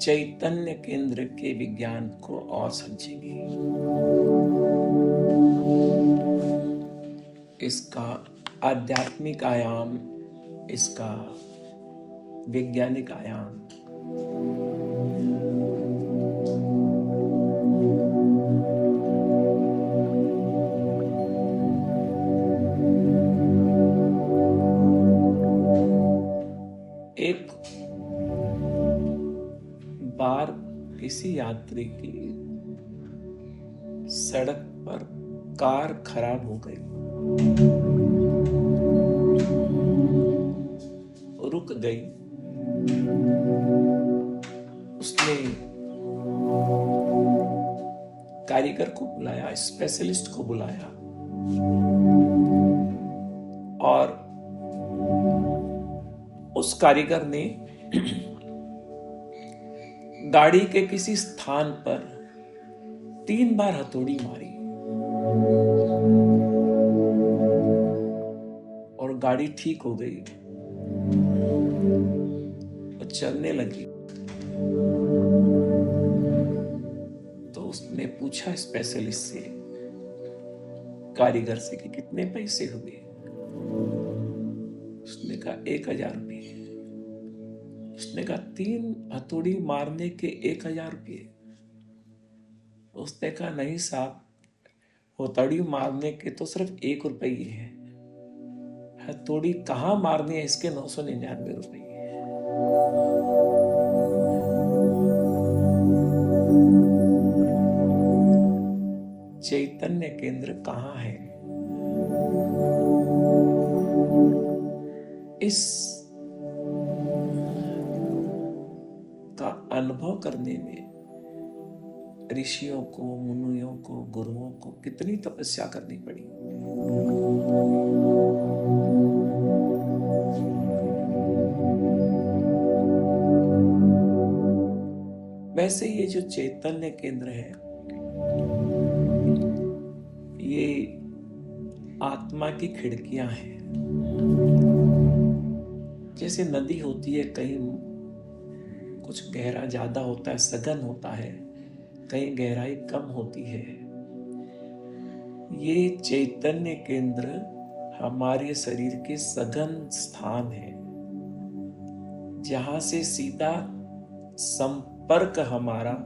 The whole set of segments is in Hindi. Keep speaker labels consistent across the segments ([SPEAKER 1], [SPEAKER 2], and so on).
[SPEAKER 1] चैतन्य केंद्र के विज्ञान को और समझेंगे। इसका आध्यात्मिक आयाम, इसका वैज्ञानिक आयाम, एक बार किसी यात्री की सड़क पर कार खराब हो गई, रुक गई। उसने कारीगर को बुलाया, स्पेशलिस्ट को बुलाया और उस कारीगर ने गाड़ी के किसी स्थान पर 3 बार हथौड़ी मारी और गाड़ी ठीक हो गई और चलने लगी। तो उसने पूछा स्पेशलिस्ट से, कारीगर से, कि कितने पैसे हुए? उसने कहा 1000 रुपये। उसने कहा 3 हथौड़ी मारने के 1000 रुपये? उसने कहा नहीं साहब, हथौड़ी मारने के तो सिर्फ 1 रुपये है, हथौड़ी कहाँ मारनी है इसके 999 रुपये। चैतन्य केंद्र कहाँ है? इस का अनुभव करने में ऋषियों को, मुनियों को, गुरुओं को कितनी तपस्या करनी पड़ी। वैसे ये जो चैतन्य केंद्र है, ये आत्मा की खिड़कियां हैं। जैसे नदी होती है, कहीं कुछ गहरा ज्यादा होता है, सघन होता है, कहीं गहराई कम होती है। ये चैतन्य केंद्र हमारे शरीर के सघन स्थान है, जहां से सीधा संपर्क हमारा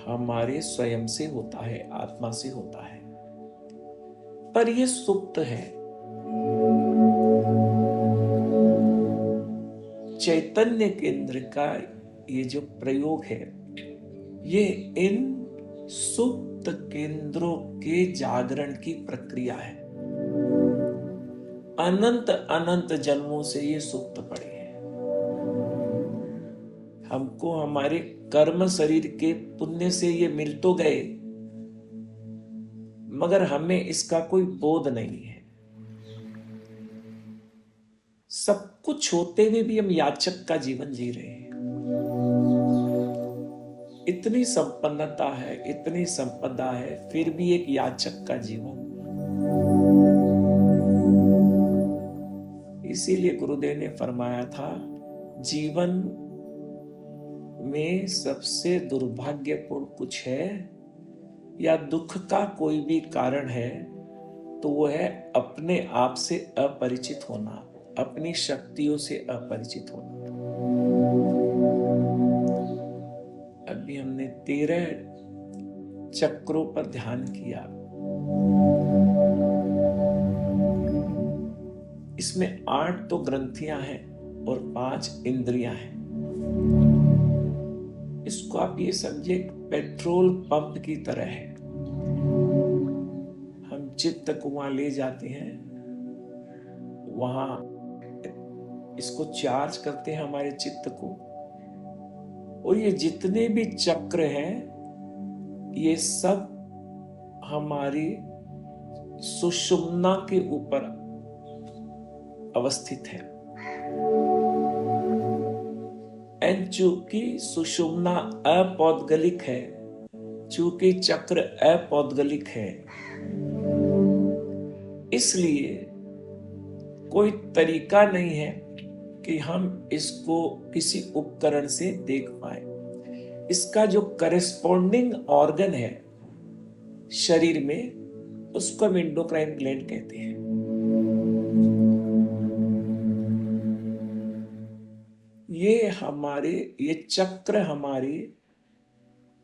[SPEAKER 1] हमारे स्वयं से होता है, आत्मा से होता है। पर यह सुप्त है। चैतन्य केंद्र का ये जो प्रयोग है, ये इन सुप्त केंद्रों के जागरण की प्रक्रिया है। अनंत अनंत जन्मों से ये सुप्त पड़े हैं। हमको हमारे कर्म शरीर के पुण्य से ये मिल तो गए, मगर हमें इसका कोई बोध नहीं है। सब कुछ होते हुए भी हम याचक का जीवन जी रहे हैं। इतनी संपन्नता है, इतनी संपदा है, फिर भी एक याचक का जीवन। इसीलिए गुरुदेव ने फरमाया था, जीवन में सबसे दुर्भाग्यपूर्ण कुछ है या दुख का कोई भी कारण है, तो वो है अपने आप से अपरिचित होना, अपनी शक्तियों से अपरिचित होना। अभी हमने 13 चक्रों पर ध्यान किया। इसमें 8 तो ग्रंथियां हैं और 5 इंद्रियां हैं। इसको आप ये समझिए पेट्रोल पंप की तरह है। हम चित्त को वहां ले जाते हैं, वहां इसको चार्ज करते हैं हमारे चित्त को, और ये जितने भी चक्र हैं, ये सब हमारी सुषुम्ना के ऊपर अवस्थित है। चूंकि सुषुम्ना अपौद्गलिक है, चूंकि चक्र अपौद्गलिक है, इसलिए कोई तरीका नहीं है कि हम इसको किसी उपकरण से देख पाए। इसका जो करेस्पॉन्डिंग ऑर्गन है शरीर में, उसको हम एंडोक्राइन ग्लैंड कहते हैं। ये चक्र हमारे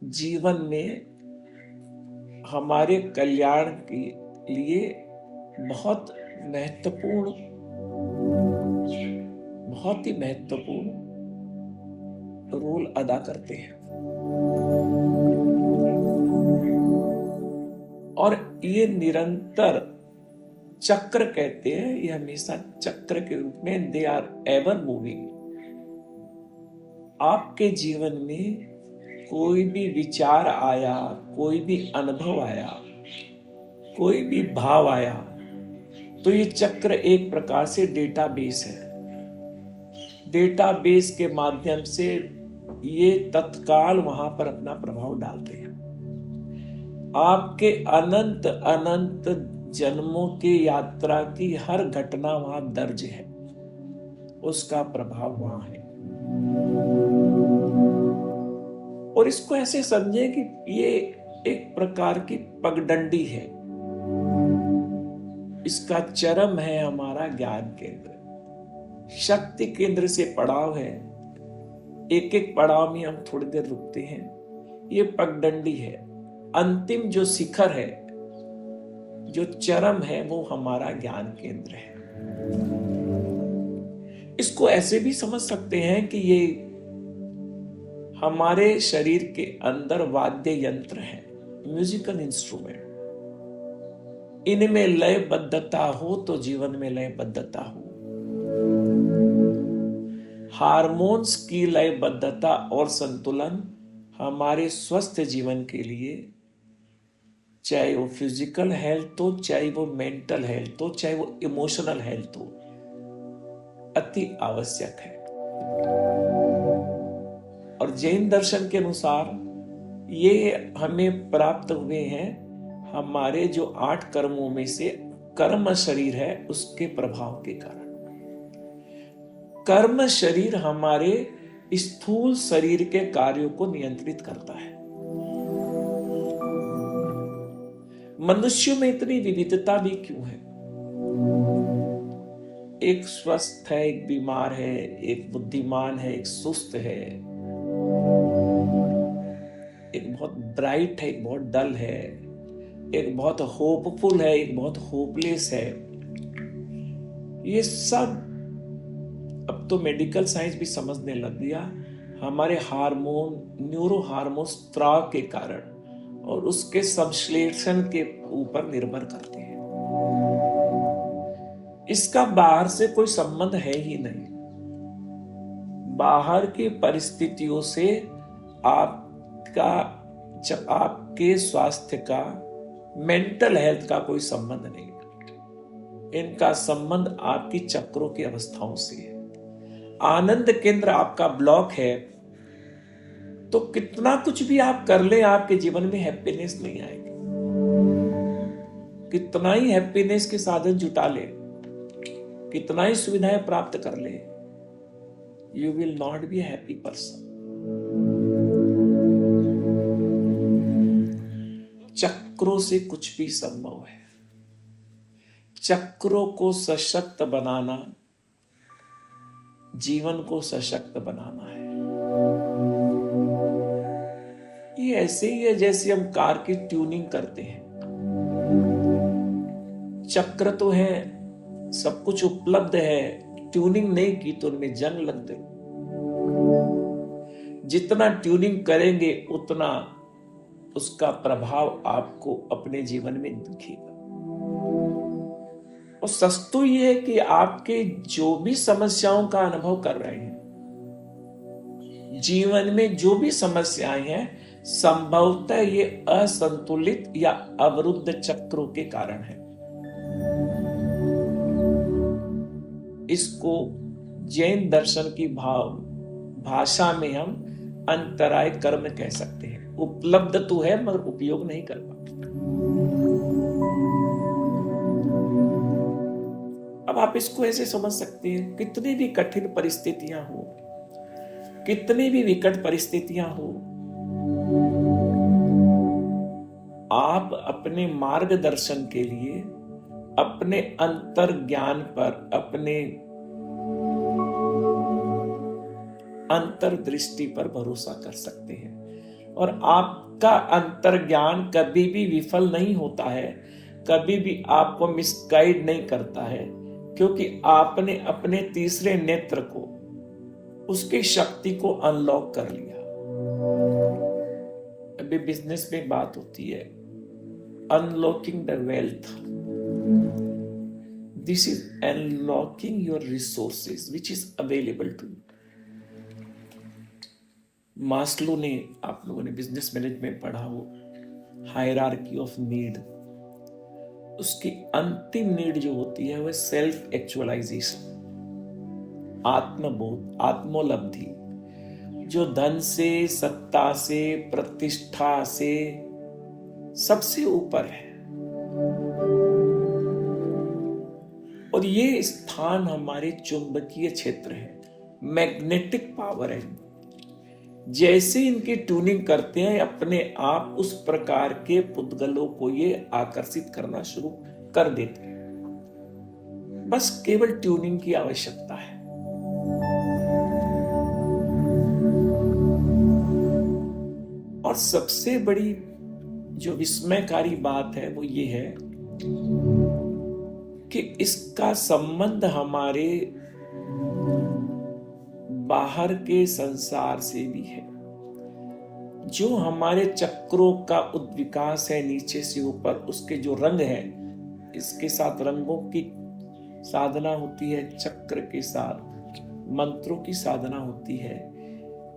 [SPEAKER 1] जीवन में हमारे कल्याण के लिए बहुत ही महत्वपूर्ण रोल अदा करते हैं। और ये निरंतर चक्र कहते हैं, ये हमेशा चक्र के रूप में, दे आर एवर मूविंग। आपके जीवन में कोई भी विचार आया, कोई भी अनुभव आया, कोई भी भाव आया, तो ये चक्र एक प्रकार से डेटाबेस है। डेटाबेस के माध्यम से ये तत्काल वहां पर अपना प्रभाव डालते हैं। आपके अनंत अनंत जन्मों की यात्रा की हर घटना वहां दर्ज है, उसका प्रभाव वहां है। और इसको ऐसे समझे कि ये एक प्रकार की पगडंडी है। इसका चरम है हमारा ज्ञान केंद्र, शक्ति केंद्र से पड़ाव है। एक एक पड़ाव में हम थोड़ी देर रुकते हैं। ये पगडंडी है। अंतिम जो शिखर है, जो चरम है, वो हमारा ज्ञान केंद्र है। इसको ऐसे भी समझ सकते हैं कि ये हमारे शरीर के अंदर वाद्य यंत्र है, म्यूजिकल इंस्ट्रूमेंट। इनमें लयबद्धता हो तो जीवन में लयबद्धता हो। हार्मोन्स की लयबद्धता और संतुलन हमारे स्वस्थ जीवन के लिए, चाहे वो फिजिकल हेल्थ हो, चाहे वो मेंटल हेल्थ हो, चाहे वो इमोशनल हेल्थ हो, अति आवश्यक है। और जैन दर्शन के अनुसार ये हमें प्राप्त हुए हैं हमारे जो 8 कर्मों में से कर्म शरीर है, उसके प्रभाव के कारण। कर्म शरीर हमारे स्थूल शरीर के कार्यों को नियंत्रित करता है। मनुष्यों में इतनी विविधता भी क्यों है? एक स्वस्थ है, एक बीमार है, एक बुद्धिमान है, एक सुस्त है, एक बहुत ब्राइट है, एक बहुत डल है, एक बहुत होपफुल है, एक बहुत होपलेस है। ये सब अब तो मेडिकल साइंस भी समझने लग गया, हमारे हार्मोन, न्यूरो हार्मोन स्त्राव के कारण और उसके संश्लेषण के ऊपर निर्भर करते हैं। इसका बाहर से कोई संबंध है ही नहीं। बाहर की परिस्थितियों से आपके स्वास्थ्य का, मेंटल हेल्थ का कोई संबंध नहीं। इनका संबंध आपकी चक्रों की अवस्थाओं से है। आनंद केंद्र आपका ब्लॉक है तो कितना कुछ भी आप कर ले, आपके जीवन में हैप्पीनेस नहीं आएगी। कितना ही हैप्पीनेस के साधन जुटा ले, कितना ही सुविधाएं प्राप्त कर ले, you will not be happy person. चक्रों से कुछ भी संभव है। चक्रों को सशक्त बनाना, जीवन को सशक्त बनाना है। ये ऐसे ही है जैसे हम कार की ट्यूनिंग करते हैं। चक्र तो है, सब कुछ उपलब्ध है, ट्यूनिंग नहीं की तो उनमें जंग लग गई। जितना ट्यूनिंग करेंगे उतना उसका प्रभाव आपको अपने जीवन में दिखेगा। और सच तो ये है कि आपके जो भी समस्याओं का अनुभव कर रहे हैं, जीवन में जो भी समस्याएं हैं, संभवतः ये असंतुलित या अवरुद्ध चक्रों के कारण है। इसको जैन दर्शन की भाषा में हम अंतराय कर्म कह सकते हैं। उपलब्ध तो है मगर उपयोग नहीं कर पाते। अब आप इसको ऐसे समझ सकते हैं, कितनी भी कठिन परिस्थितियां हो, कितनी भी विकट परिस्थितियां हो, आप अपने मार्गदर्शन के लिए अपने अंतर ज्ञान पर, अपने अंतर्दृष्टि पर भरोसा कर सकते हैं। और आपका अंतर ज्ञान कभी भी विफल नहीं होता है, कभी भी आपको मिसगाइड नहीं करता है, क्योंकि आपने अपने तीसरे नेत्र को, उसकी शक्ति को अनलॉक कर लिया। अभी बिजनेस में बात होती है unlocking the wealth. This is unlocking your resources which is available to you. Maslow ने, आप लोगों ने बिजनेस मैनेजमेंट पढ़ा हो, हायरार्की ऑफ नीड, उसकी अंतिम नीड जो होती है वह सेल्फ एक्चुअलाइजेशन, आत्मबोध, आत्मोपलब्धि, जो धन से, सत्ता से, प्रतिष्ठा से सबसे ऊपर है। और ये स्थान हमारे चुंबकीय क्षेत्र है, मैग्नेटिक पावर है। जैसे इनकी ट्यूनिंग करते हैं, अपने आप उस प्रकार के पुद्गलों को ये आकर्षित करना शुरू कर देते हैं। बस केवल ट्यूनिंग की आवश्यकता है। और सबसे बड़ी जो विस्मयकारी बात है वो ये है कि इसका संबंध हमारे बाहर के संसार से भी है। जो हमारे चक्रों का उद्विकास है नीचे से ऊपर, उसके जो रंग है, इसके साथ रंगों की साधना होती है, चक्र के साथ मंत्रों की साधना होती है।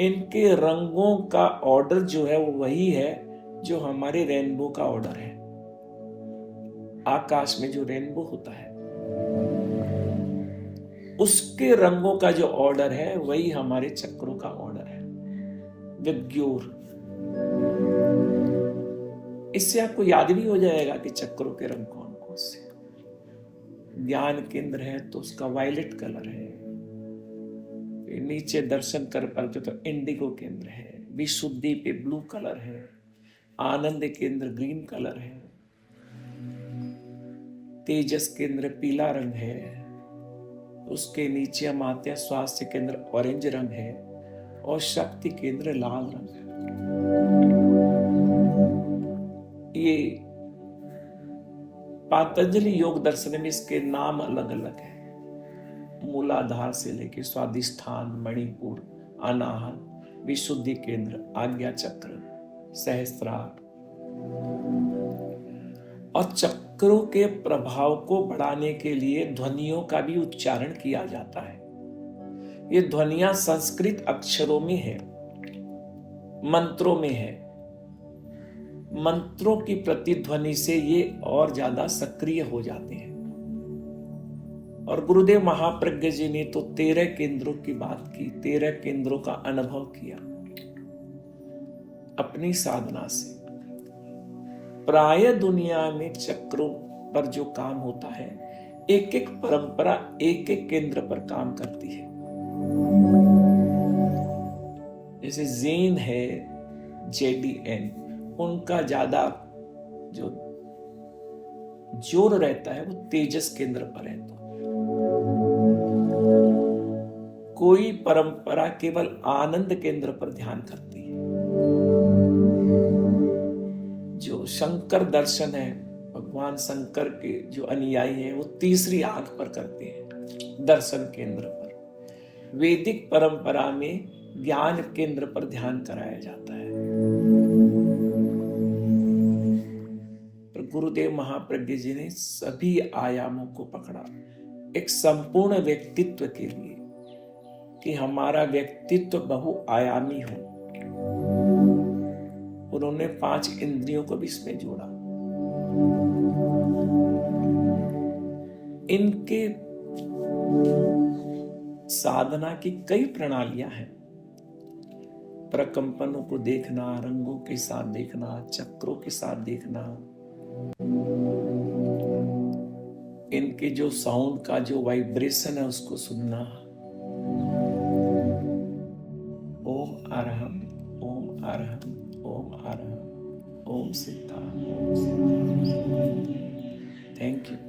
[SPEAKER 1] इनके रंगों का ऑर्डर जो है वो वही है जो हमारे रेनबो का ऑर्डर है। आकाश में जो रेनबो होता है उसके रंगों का जो ऑर्डर है वही हमारे चक्रों का ऑर्डर है, विग्योर। इससे आपको याद भी हो जाएगा कि चक्रों के रंग कौन कौन से। ज्ञान केंद्र है तो उसका वायलेट कलर है, नीचे दर्शन कर पाते तो इंडिगो केंद्र है, विशुद्धि पे ब्लू कलर है, आनंद केंद्र ग्रीन कलर है, तेजस केंद्र पीला रंग है, उसके नीचे हम आते हैं स्वास्थ्य केंद्र ऑरेंज रंग है, और शक्ति केंद्र लाल रंग है। ये पातंजलि योग दर्शन में इसके नाम अलग अलग है। मूलाधार से लेके स्वादिष्ठान, मणिपुर, अनाहत, विशुद्धि केंद्र, आज्ञा चक्र, सहस्त्रार। और चक्रों के प्रभाव को बढ़ाने के लिए ध्वनियों का भी उच्चारण किया जाता है। ये ध्वनियां संस्कृत अक्षरों में है, मंत्रों में है। मंत्रों की प्रतिध्वनि से ये और ज्यादा सक्रिय हो जाते हैं। और गुरुदेव महाप्रज्ञ जी ने तो 13 केंद्रों की बात की, 13 केंद्रों का अनुभव किया अपनी साधना से। प्राय दुनिया में चक्रों पर जो काम होता है, एक एक परंपरा एक एक केंद्र पर काम करती है। जैसे ज़ेन है, JDN, उनका ज्यादा जो जोर रहता है वो तेजस केंद्र पर है। तो कोई परंपरा केवल आनंद केंद्र पर ध्यान करती है। जो शंकर दर्शन है, भगवान शंकर के जो अनुयायी हैं वो तीसरी आंख पर करते हैं, दर्शन केंद्र पर। वैदिक परंपरा में ज्ञान केंद्र पर ध्यान कराया जाता है। गुरुदेव महाप्रज्ञ जी ने सभी आयामों को पकड़ा एक संपूर्ण व्यक्तित्व के लिए, कि हमारा व्यक्तित्व बहुआयामी हो। उन्होंने 5 इंद्रियों को भी इसमें जोड़ा। इनके साधना की कई प्रणालियां हैं। प्रकंपनों को देखना, रंगों के साथ देखना, चक्रों के साथ देखना, इनके जो साउंड का जो वाइब्रेशन है उसको सुनना। ओम अरहम, ओम अरहं, ओम अरहं, ओम सिद्धा, ओम सिद्धा। Thank you.